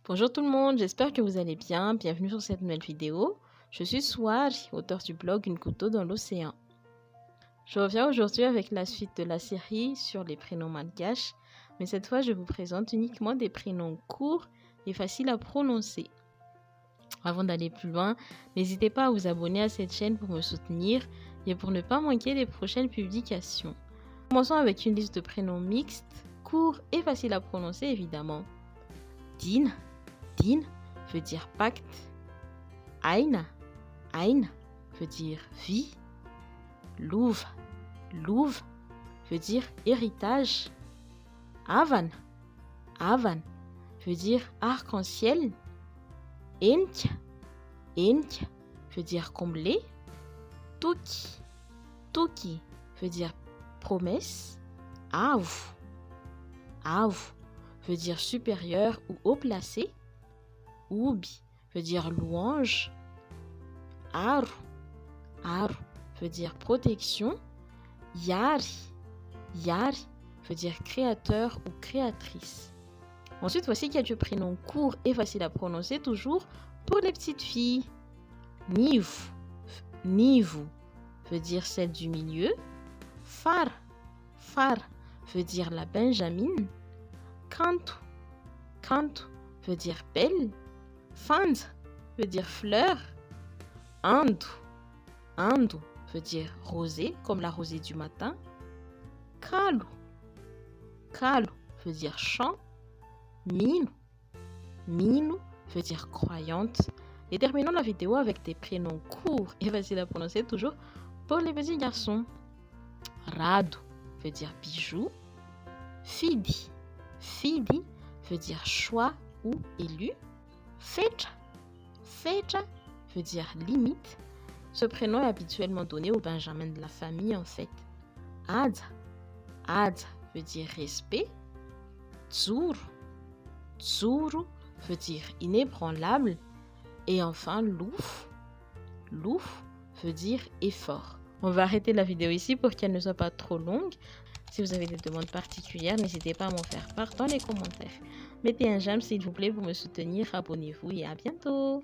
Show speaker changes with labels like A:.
A: Bonjour tout le monde, j'espère que vous allez bien. Bienvenue sur cette nouvelle vidéo. Je suis Swari, auteur du blog Une couteau dans l'océan. Je reviens aujourd'hui avec la suite de la série sur les prénoms malgaches, mais cette fois je vous présente uniquement des prénoms courts et faciles à prononcer. Avant d'aller plus loin, n'hésitez pas à vous abonner à cette chaîne pour me soutenir et pour ne pas manquer les prochaines publications. Commençons avec une liste de prénoms mixtes, courts et faciles à prononcer évidemment. Din. Din veut dire pacte. Ain. Ain veut dire vie. Louv. Louv veut dire héritage. Avan. Avan veut dire arc-en-ciel. Enk. Enk veut dire combler. Toki. Toki veut dire promesse. Av. Av veut dire supérieur ou haut placé. Ubi veut dire louange. Aru. Aru veut dire protection. Yari. Yari veut dire créateur ou créatrice. Ensuite, voici quelques prénoms courts et faciles à prononcer, toujours pour les petites filles. Nivu. Nivu veut dire celle du milieu. Far. Far veut dire la Benjamine. Kantu. Kantu veut dire belle. Fand veut dire fleur. Andu. Andu veut dire rosée, comme la rosée du matin. Kalu. Kalu veut dire chant. Minu. Minu veut dire croyante. Et terminons la vidéo avec des prénoms courts et faciles à prononcer, toujours pour les petits garçons. Radu veut dire bijou. Fidi. Fidi veut dire choix ou élu. Fecha. Fecha veut dire limite. Ce prénom est habituellement donné au benjamin de la famille en fait. Adza. Adza veut dire respect. Tsuru. Tsuru veut dire inébranlable. Et enfin Louf. Louf veut dire effort. On va arrêter la vidéo ici pour qu'elle ne soit pas trop longue. Si vous avez des demandes particulières, n'hésitez pas à m'en faire part dans les commentaires. Mettez un j'aime s'il vous plaît pour me soutenir, abonnez-vous et à bientôt.